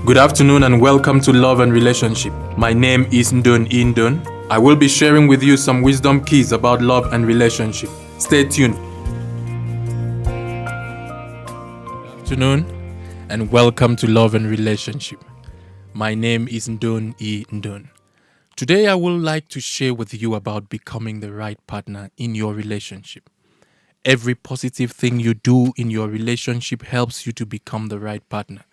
Good afternoon and welcome to Love and Relationship. My name is Ndun Indun. I will be sharing with you some wisdom keys about love and relationship. Stay tuned. Good afternoon and welcome to Love and Relationship. My name is Ndun Indun. Today I would like to share with you about becoming the right partner in your relationship. Every positive thing you do in your relationship helps you to become the right partner.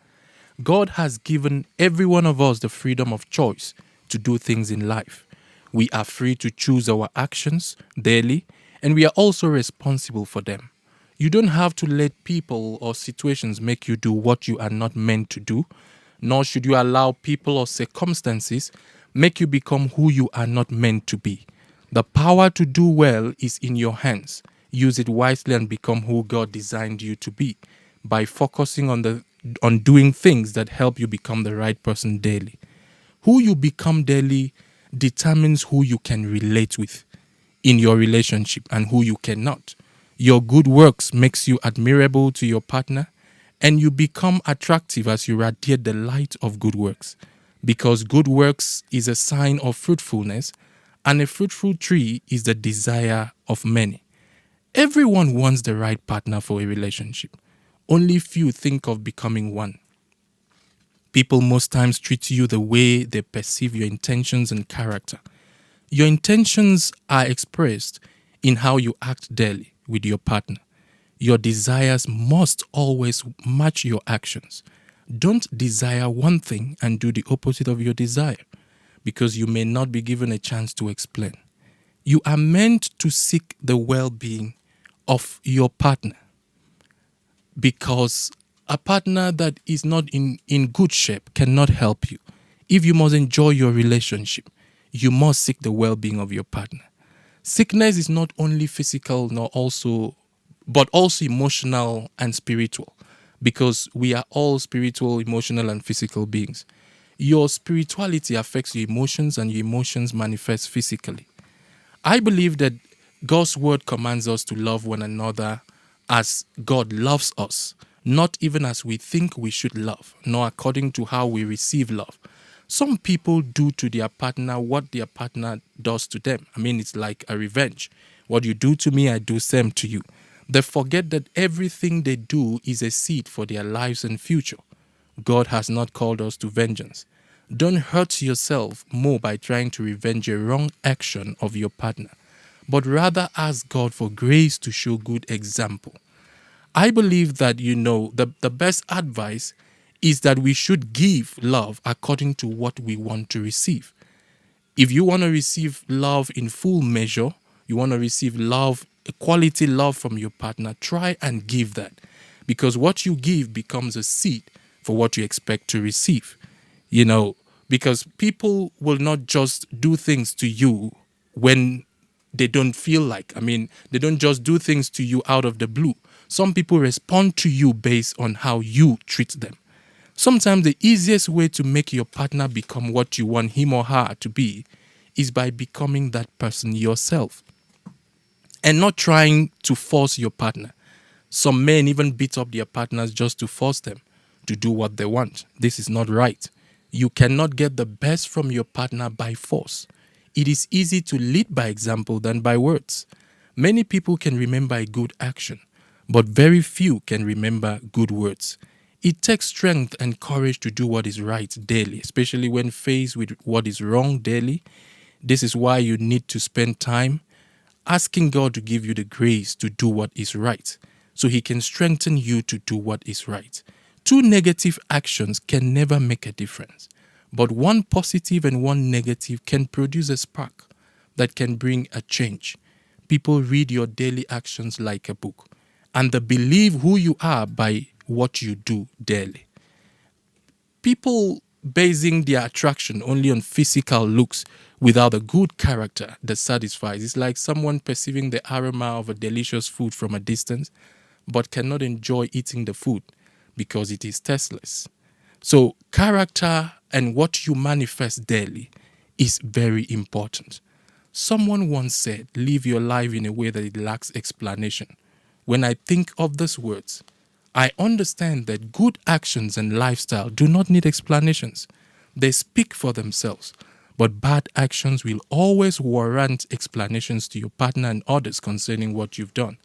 God has given every one of us the freedom of choice to do things in life. We are free to choose our actions daily, and we are also responsible for them. You don't have to let people or situations make you do what you are not meant to do, nor should you allow people or circumstances make you become who you are not meant to be. The power to do well is in your hands. Use it wisely and become who God designed you to be by focusing on doing things that help you become the right person daily. Who you become daily determines who you can relate with in your relationship and who you cannot. Your good works makes you admirable to your partner, and you become attractive as you radiate the light of good works. Because good works is a sign of fruitfulness, and a fruitful tree is the desire of many. Everyone wants the right partner for a relationship. Only few think of becoming one. People most times treat you the way they perceive your intentions and character. Your intentions are expressed in how you act daily with your partner. Your desires must always match your actions. Don't desire one thing and do the opposite of your desire, because you may not be given a chance to explain. You are meant to seek the well-being of your partner, because a partner that is not in good shape cannot help you. If you must enjoy your relationship, you must seek the well-being of your partner. Sickness is not only physical but also emotional and spiritual, because we are all spiritual, emotional, and physical beings. Your spirituality affects your emotions, and your emotions manifest physically. I believe that God's word commands us to love one another as God loves us, not even as we think we should love, nor according to how we receive love. Some people do to their partner what their partner does to them. It's like a revenge. What you do to me, I do same to you. They forget that everything they do is a seed for their lives and future. God has not called us to vengeance. Don't hurt yourself more by trying to revenge a wrong action of your partner, but rather ask God for grace to show good example. I believe that, the best advice is that we should give love according to what we want to receive. If you want to receive love in full measure, you want to receive love, quality love from your partner, try and give that. Because what you give becomes a seed for what you expect to receive. Because people will not just do things to you when they don't feel like. They don't just do things to you out of the blue. Some people respond to you based on how you treat them. Sometimes the easiest way to make your partner become what you want him or her to be is by becoming that person yourself and not trying to force your partner. Some men even beat up their partners just to force them to do what they want. This is not right. You cannot get the best from your partner by force. It is easy to lead by example than by words. Many people can remember a good action, but very few can remember good words. It takes strength and courage to do what is right daily, especially when faced with what is wrong daily. This is why you need to spend time asking God to give you the grace to do what is right, so He can strengthen you to do what is right. Two negative actions can never make a difference, but one positive and one negative can produce a spark that can bring a change. People read your daily actions like a book, and they believe who you are by what you do daily. People basing their attraction only on physical looks without a good character that satisfies. It's like someone perceiving the aroma of a delicious food from a distance, but cannot enjoy eating the food because it is tasteless. So character and what you manifest daily is very important. Someone once said, live your life in a way that it lacks explanation. When I think of these words, I understand that good actions and lifestyle do not need explanations. They speak for themselves. But bad actions will always warrant explanations to your partner and others concerning what you've done.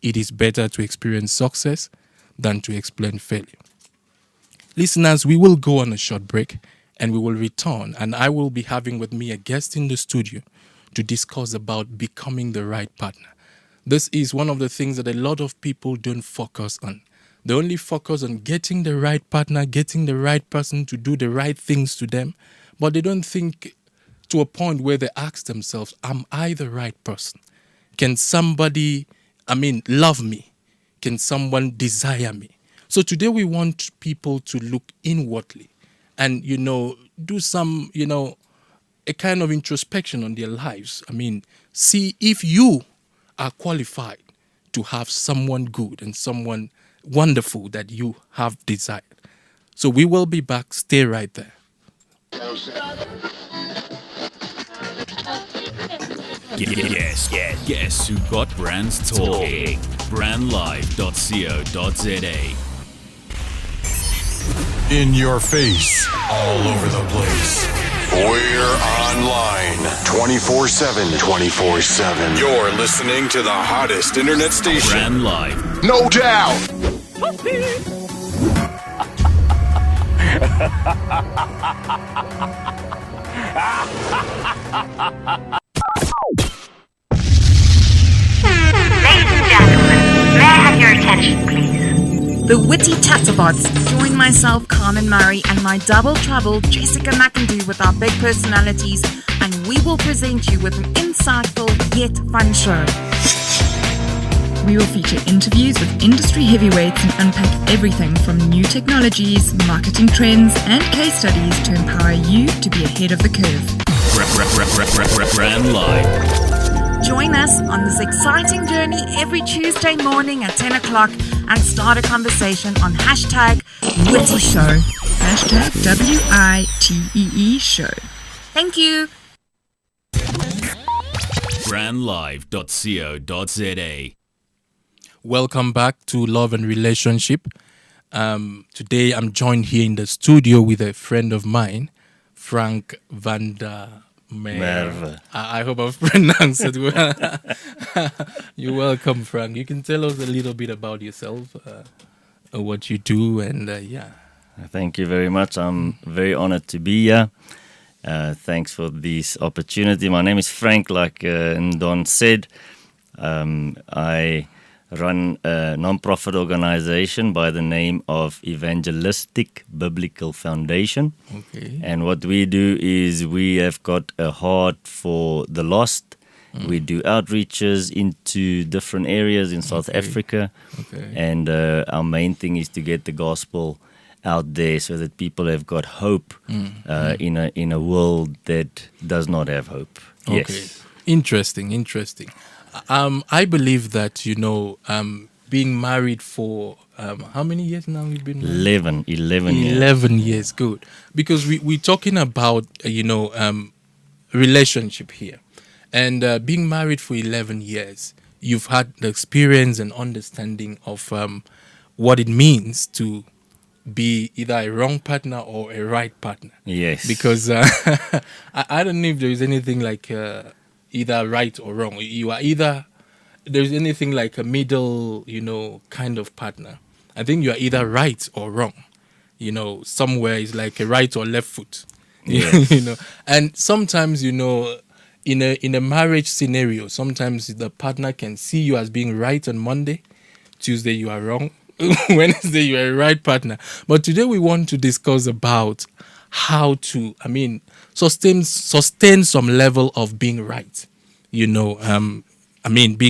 It is better to experience success than to explain failure. Listeners, we will go on a short break and we will return, and I will be having with me a guest in the studio to discuss about becoming the right partner. This is one of the things that a lot of people don't focus on. They only focus on getting the right partner, getting the right person to do the right things to them, but they don't think to a point where they ask themselves, am I the right person? Can somebody, love me? Can someone desire me? So today we want people to look inwardly and, do some, a kind of introspection on their lives. See if you are qualified to have someone good and someone wonderful that you have desired. So we will be back. Stay right there. Yes, who got brands talking? Brandlive.co.za. In your face, all over the place. We're online 24/7. 24/7. You're listening to the hottest internet station. Brand Live. No doubt. Ladies and gentlemen, may I have your attention, please? The witty Tatterbots. Join myself, Carmen Murray, and my double trouble, Jessica McIndoe, with our big personalities, and we will present you with an insightful yet fun show. We will feature interviews with industry heavyweights and unpack everything from new technologies, marketing trends, and case studies to empower you to be ahead of the curve. Brand Live. Join us on this exciting journey every Tuesday morning at 10 o'clock and start a conversation on hashtag Witty Show. Hashtag WITEE Show. Thank you. Brandlive.co.za. Welcome back to Love and Relationship. Today I'm joined here in the studio with a friend of mine, Frank van der Merwe. I hope I've pronounced it well. You're welcome, Frank. You can tell us a little bit about yourself, what you do, and yeah. Thank you very much. I'm very honored to be here. Thanks for this opportunity. My name is Frank, like Don said. I run a non-profit organization by the name of Evangelistic Biblical Foundation. Okay. And what we do is we have got a heart for the lost. We do outreaches into different areas in South Africa. Okay. And our main thing is to get the gospel out there so that people have got hope in a world that does not have hope. Okay. Yes. Interesting. I believe that, being married for how many years now we've been married? 11 years. 11 years, good. Because we're talking about, relationship here. And being married for 11 years, you've had the experience and understanding of what it means to be either a wrong partner or a right partner. Yes. Because I don't know if there is anything like either right or wrong. You are either, there's anything like a middle, kind of partner. I think you are either right or wrong. Somewhere is like a right or left foot. Yes. And sometimes, in a marriage scenario, sometimes the partner can see you as being right on Monday, Tuesday you are wrong, Wednesday you are a right partner. But today we want to discuss about how to, sustain some level of being right, being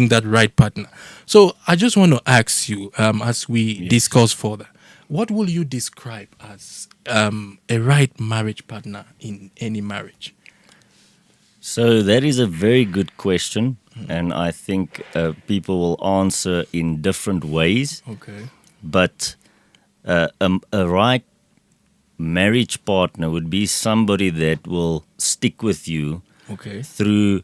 that right partner. So I just want to ask you, as we discuss further, what will you describe as a right marriage partner in any marriage? So that is a very good question, and I think people will answer in different ways. Okay. But a right marriage partner would be somebody that will stick with you Okay. through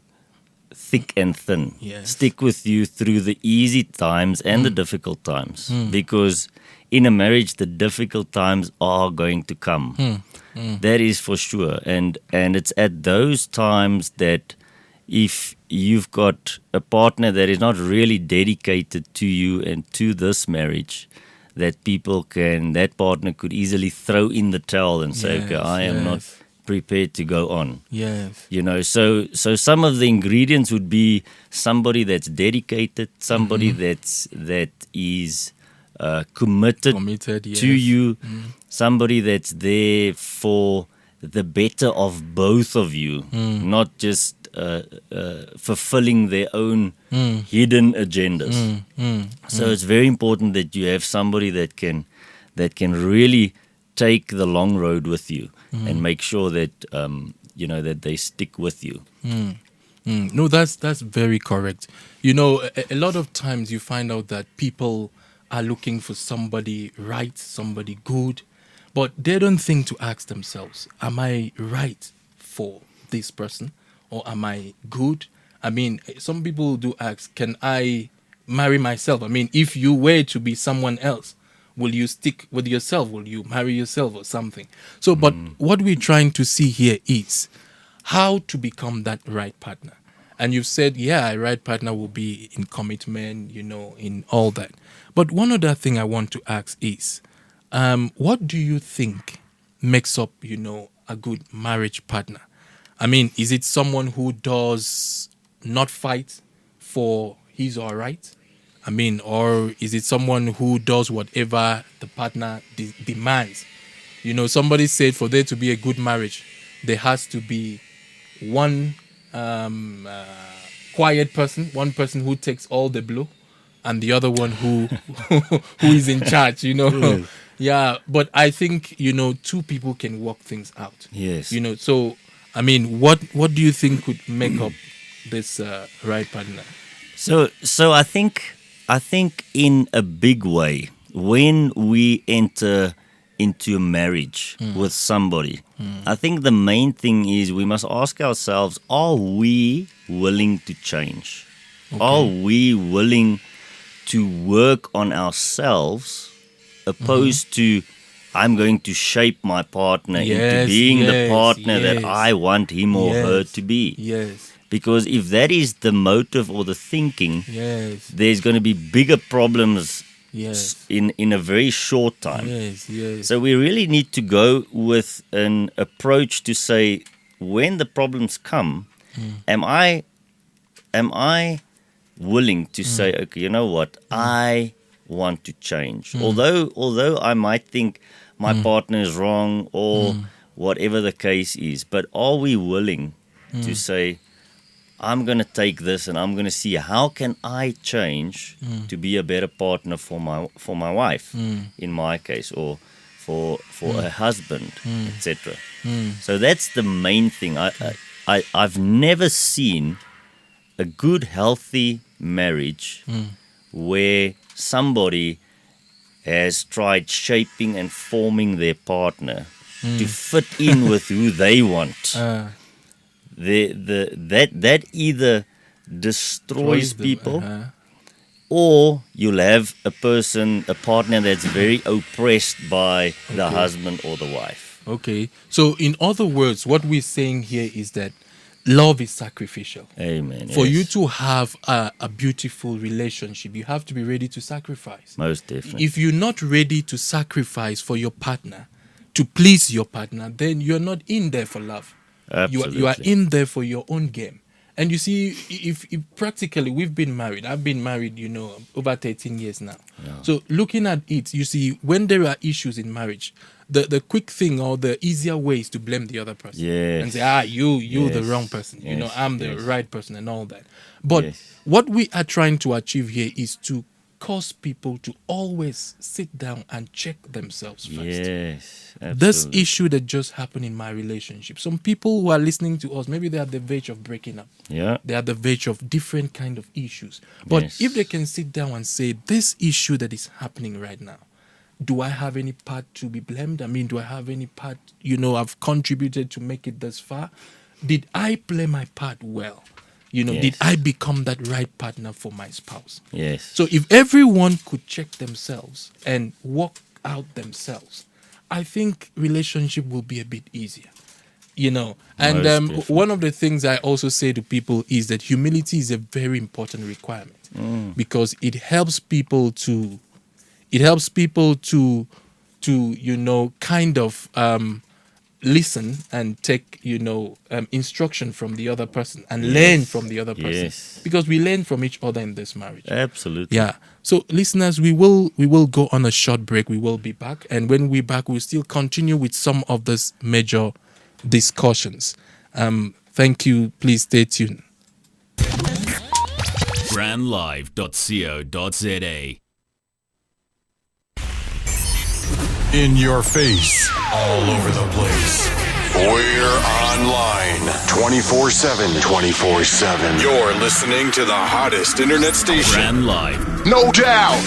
thick and thin. Yes. Stick with you through the easy times and the difficult times. Because in a marriage, the difficult times are going to come. That is for sure. And it's at those times that if you've got a partner that is not really dedicated to you and to this marriage, that partner could easily throw in the towel and say, Yes, okay, I am not yes. prepared to go on. Yes. You know, so some of the ingredients would be somebody that's dedicated, somebody that is committed Committed, yes. to you, somebody that's there for the better of both of you, not just fulfilling their own hidden agendas. So it's very important that you have somebody that can really take the long road with you and make sure that that they stick with you. No, that's very correct. You know, a lot of times you find out that people are looking for somebody right, somebody good, but they don't think to ask themselves, am I right for this person or am I good? I mean, some people do ask, can I marry myself? I mean, if you were to be someone else, will you stick with yourself? Will you marry yourself or something? So, but what we're trying to see here is how to become that right partner. And you've said, yeah, a right partner will be in commitment, you know, in all that. But one other thing I want to ask is, what do you think makes up, you know, a good marriage partner? I mean, is it someone who does not fight for his or her right? I mean, or is it someone who does whatever the partner demands? You know, somebody said for there to be a good marriage, there has to be one quiet person, one person who takes all the blow, and the other one who is in charge, you know. Yeah, but I think, you know, two people can work things out. Yes. You know, so, I mean, what do you think could make up this right partner? So I think in a big way, when we enter into a marriage with somebody, I think the main thing is we must ask ourselves, are we willing to change? Okay. Are we willing to work on ourselves opposed to I'm going to shape my partner into being the partner that I want him or her to be? Yes. Because if that is the motive or the thinking, there's going to be bigger problems in a very short time. So we really need to go with an approach to say, when the problems come, am I willing to say, okay, you know what, I want to change. Although I might think my partner is wrong or whatever the case is, but are we willing to say, I'm going to take this and I'm going to see how can I change to be a better partner for my wife, in my case, or for a husband, etc. So that's the main thing. I've never seen a good, healthy marriage where somebody has tried shaping and forming their partner to fit in with who they want. That either destroys people, or you'll have a partner that's very oppressed by the husband or the wife. Okay. So in other words, what we're saying here is that love is sacrificial. Amen. For you to have a beautiful relationship, you have to be ready to sacrifice. Most definitely. If you're not ready to sacrifice for your partner, to please your partner, then you're not in there for love. Absolutely. You are in there for your own game. And you see, if practically we've been married, I've been married, you know, over 13 years now. Yeah. So looking at it, you see, when there are issues in marriage, the quick thing or the easier way is to blame the other person. Yes. And say, you're the wrong person. You know, I'm the right person and all that. But what we are trying to achieve here is to cause people to always sit down and check themselves first. Yes, absolutely. This issue that just happened in my relationship. Some people who are listening to us, maybe they're at the verge of breaking up. Yeah. They're at the verge of different kind of issues. But if they can sit down and say, this issue that is happening right now, do I have any part to be blamed? I mean, do I have any part, you know, I've contributed to make it this far? Did I play my part well? Did Yes. I become that right partner for my spouse? Yes. So if everyone could check themselves and work out themselves, I think relationship will be a bit easier. And Most definitely. one of the things I also say to people is that humility is a very important requirement because it helps people to kind of listen and take instruction from the other person and learn from the other person, Yes. because we learn from each other in this marriage. Absolutely. Yeah. So listeners, we will go on a short break. We will be back, and when we're back, we'll still continue with some of these major discussions. Thank you. Please stay tuned. brandlive.co.za. In your face, all over the place. We're online 24/7. 24/7. You're listening to the hottest internet station. Brand Live. No doubt.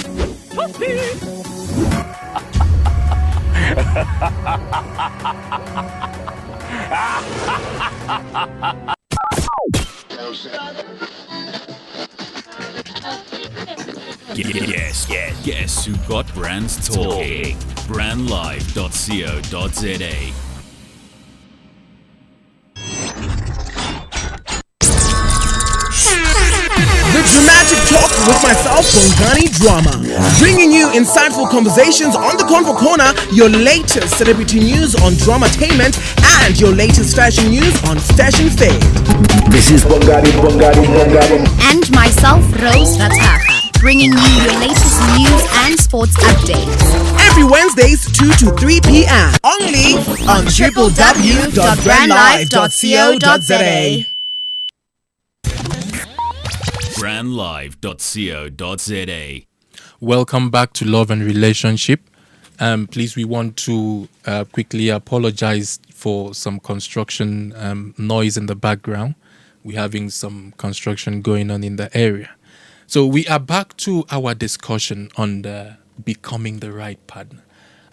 Guess who got brands talking? brandlive.co.za. The Dramatic Talk with myself, Bongani Drama. Bringing you insightful conversations on the Convo Corner, your latest celebrity news on Dramatainment, and your latest fashion news on Fashion Fade. This is Bongani. And myself, Rose Rataha, bringing you your latest news and sports updates. Every Wednesdays, 2 to 3 p.m. Only on www.brandlive.co.za. brandlive.co.za. Welcome back to Love and Relationship. Please, we want to quickly apologize for some construction noise in the background. We're having some construction going on in the area. So we are back to our discussion on the becoming the right partner.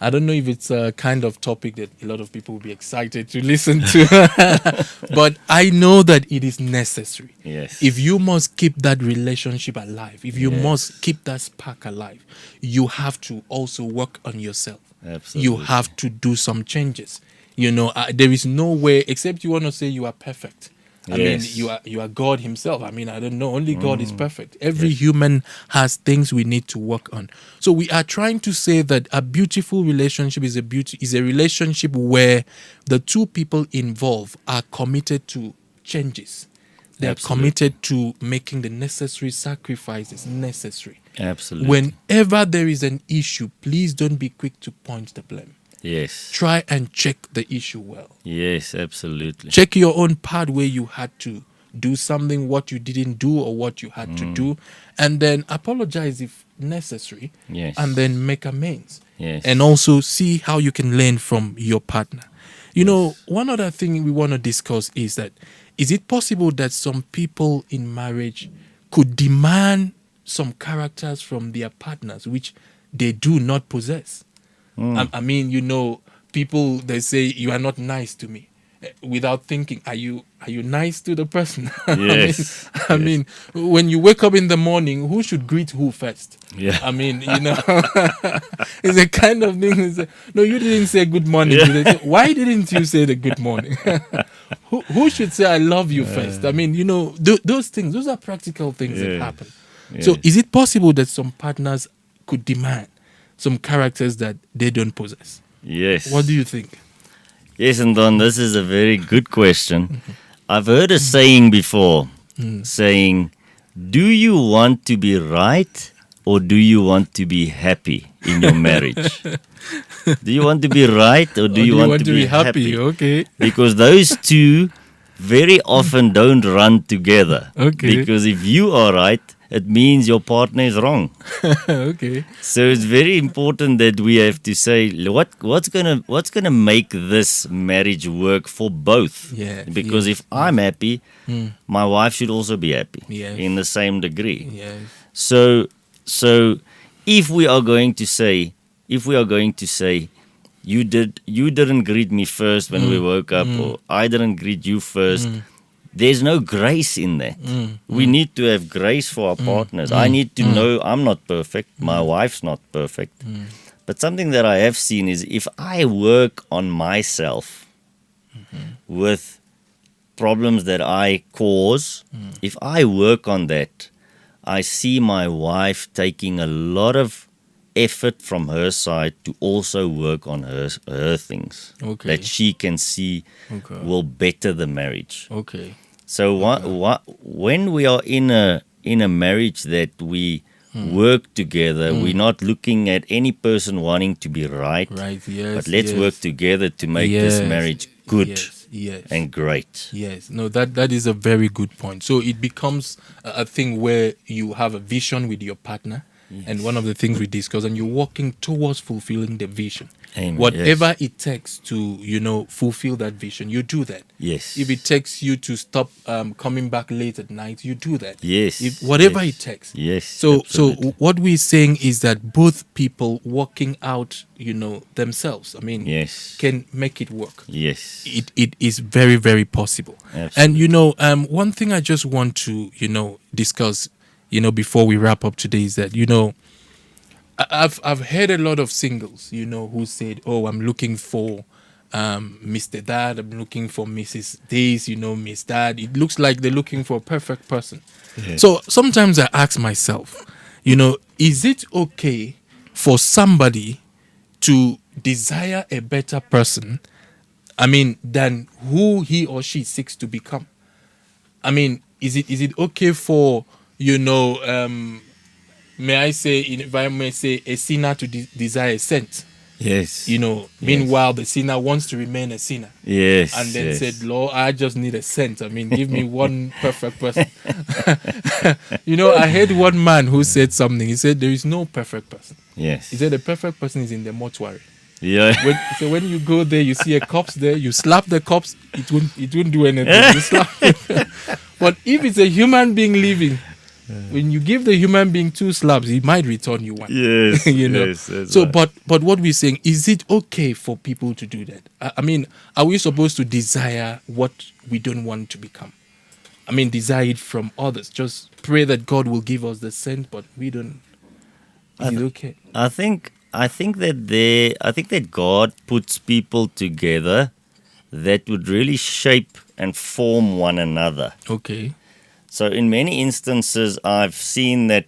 I don't know if it's a kind of topic that a lot of people will be excited to listen to, but I know that it is necessary. Yes. If you must keep that relationship alive, if you must keep that spark alive, you have to also work on yourself. Absolutely. You have to do some changes. There is no way, except you want to say you are perfect. I mean, Yes. you are God himself. I mean, I don't know. Only God is perfect. Every human has things we need to work on. So we are trying to say that a beautiful relationship is a relationship where the two people involved are committed to changes. They are Absolutely. committed to making the necessary sacrifices necessary. Absolutely. Whenever there is an issue, please don't be quick to point the blame. Yes. Try and check the issue well. Yes, absolutely. Check your own part where you had to do something, what you didn't do, or what you had to do, and then apologize if necessary. Yes. And then make amends. Yes. And also see how you can learn from your partner. One other thing we want to discuss is that, is it possible that some people in marriage could demand some characters from their partners which they do not possess? I mean, people, they say, you are not nice to me, without thinking, are you nice to the person? Yes. I mean, when you wake up in the morning, who should greet who first? Yeah. I mean, it's a kind of thing. No, you didn't say good morning. Why didn't you say the good morning? who should say I love you first? I mean, those things, those are practical things that happen. So Yes. is it possible that some partners could demand some characters that they don't possess? Yes. What do you think? Yes, and Don, this is a very good question. I've heard a saying before, saying, do you want to be right or do you want to be happy in your marriage? Do you want to be right or do you want to be happy? Okay. Because those two very often don't run together. Okay. Because if you are right, it means your partner is wrong. Okay. So it's very important that we have to say what's gonna make this marriage work for both. Yeah, Because yeah. if I'm happy, my wife should also be happy Yes. in the same degree. Yes. So if we are going to say you didn't greet me first when we woke up, or I didn't greet you first, there's no grace in that. We need to have grace for our partners. I need to know I'm not perfect. My wife's not perfect. But something that I have seen is if I work on myself with problems that I cause, if I work on that, I see my wife taking a lot of effort from her side to also work on her things that she can see will better the marriage. Okay. So when we are in a marriage that we work together, we're not looking at any person wanting to be right. Yes. But let's work together to make this marriage good Yes. and great. Yes. No, that is a very good point. So it becomes a thing where you have a vision with your partner. And one of the things we discuss, and you're working towards fulfilling the vision. Amen. Whatever it takes to, fulfill that vision, you do that. Yes. If it takes you to stop coming back late at night, you do that. Yes. Whatever it takes. Yes. So absolutely. what we're saying is that both people working out, themselves, yes. can make it work. Yes. It is very, very possible. Absolutely. And one thing I just want to, discuss, before we wrap up today is that, I've heard a lot of singles, who said, "Oh, I'm looking for Mr. Dad. I'm looking for Mrs. This, Miss Dad." It looks like they're looking for a perfect person. Yes. So sometimes I ask myself, is it okay for somebody to desire a better person, than who he or she seeks to become? Is it okay for, may I say, if I may say, a sinner to desire a saint? Yes. Meanwhile, the sinner wants to remain a sinner. Yes. And then yes. said, "Lord, I just need a saint. Give me one perfect person." I heard one man who said something. He said, "There is no perfect person." Yes. He said, "The perfect person is in the mortuary." Yeah. When you go there, you see a corpse there, you slap the corpse, it won't do anything. You slap it. But if it's a human being living, when you give the human being 2 slaps, he might return you one. Yes. Yes, So, right. but what we're saying, is it okay for people to do that? Are we supposed to desire what we don't want to become? Desire it from others. Just pray that God will give us the sense, but we don't. Is it okay? I think that God puts people together that would really shape and form one another. Okay. So in many instances, I've seen that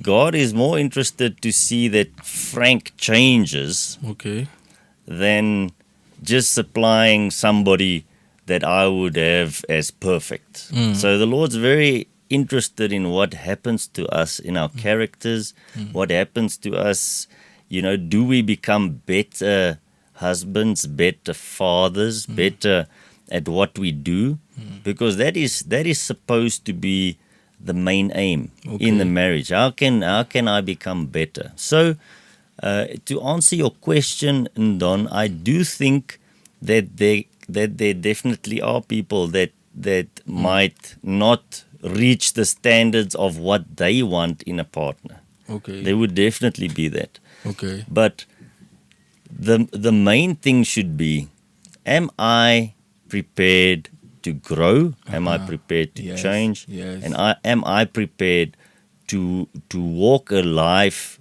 God is more interested to see that Frank changes Okay. than just supplying somebody that I would have as perfect. So the Lord's very interested in what happens to us in our characters, what happens to us, do we become better husbands, better fathers, better at what we do? Because that is supposed to be the main aim in the marriage. How can I become better? So to answer your question, Ndon, I do think that there definitely are people that might not reach the standards of what they want in a partner. Okay. There would definitely be that. Okay. But the main thing should be, am I prepared to grow? Am I prepared to change? Yes. And am I prepared to walk a life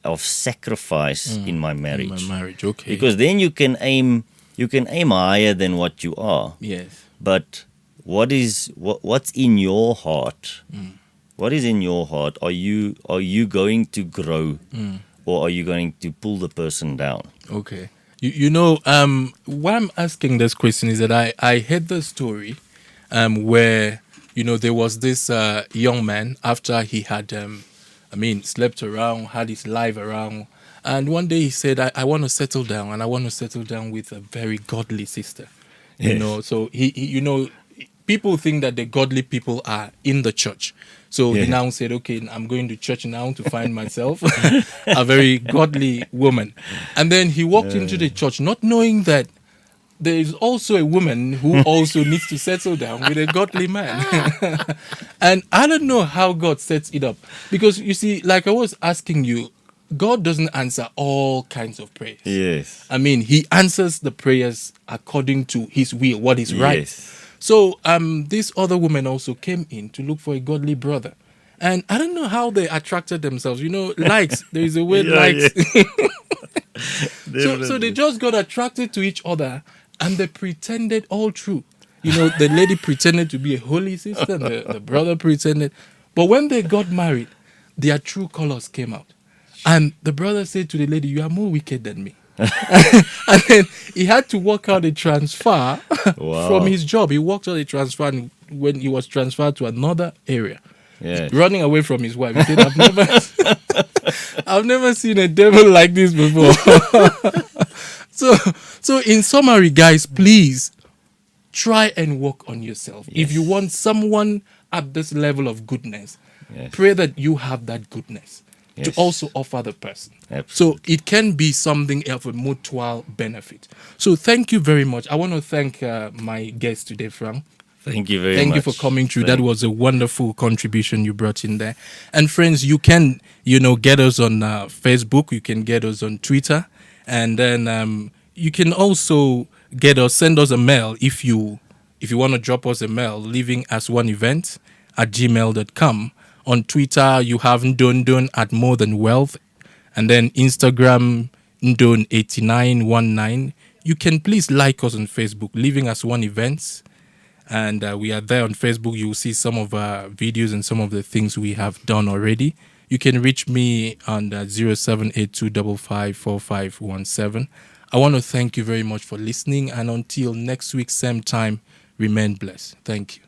of sacrifice in my marriage? In my marriage, okay. Because then you can aim higher than what you are. Yes. But what's in your heart? What is in your heart? Are you going to grow, or are you going to pull the person down? Okay. Why I'm asking this question is that I heard the story where, there was this young man after he had, slept around, had his life around. And one day he said, I want to settle down, and I want to settle down with a very godly sister. Yes. So he people think that the godly people are in the church. So he now said, okay, I'm going to church now to find myself a very godly woman. And then he walked into the church not knowing that there is also a woman who also needs to settle down with a godly man. And I don't know how God sets it up. Because you see, like I was asking you, God doesn't answer all kinds of prayers. Yes. He answers the prayers according to his will, what is right. Yes. So this other woman also came in to look for a godly brother. And I don't know how they attracted themselves. You know, likes. There is a way likes. So they just got attracted to each other and they pretended all through. You know, the lady pretended to be a holy sister, and the brother pretended. But when they got married, their true colors came out. And the brother said to the lady, "You are more wicked than me." And then he had to work out a transfer from his job. He worked out a transfer, and when he was transferred to another area, running away from his wife, he said, I've never seen a devil like this before. So in summary, guys, please try and work on yourself. If you want someone at this level of goodness, pray that you have that goodness to also offer the person. So it can be something of a mutual benefit. So thank you very much. I want to thank my guest today, Frank. Thank you very much. Thank you for coming through. That was a wonderful contribution you brought in there. And friends, you can, get us on Facebook. You can get us on Twitter. And then you can also send us a mail if you want to drop us a mail, livingasOneEvent@gmail.com. On Twitter, you have Ndondon at More Than Wealth. And then Instagram, Ndon8919. You can please like us on Facebook, Living as One Events. And we are there on Facebook. You will see some of our videos and some of the things we have done already. You can reach me on 0782554517. I want to thank you very much for listening. And until next week, same time, remain blessed. Thank you.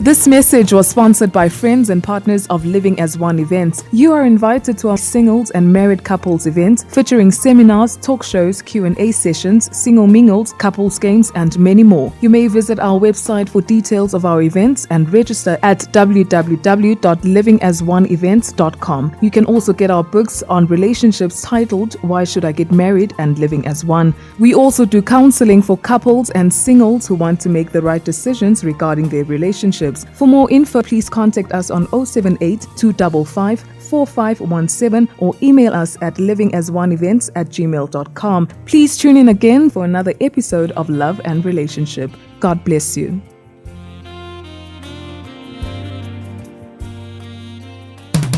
This message was sponsored by friends and partners of Living as One Events. You are invited to our singles and married couples event featuring seminars, talk shows, Q&A sessions, single mingles, couples games, and many more. You may visit our website for details of our events and register at www.livingasOneevents.com. You can also get our books on relationships titled Why Should I Get Married and Living as One. We also do counseling for couples and singles who want to make the right decisions regarding their relationships. For more info, please contact us on 078-255-4517 or email us at livingasOneevents@gmail.com. Please tune in again for another episode of Love and Relationship. God bless you.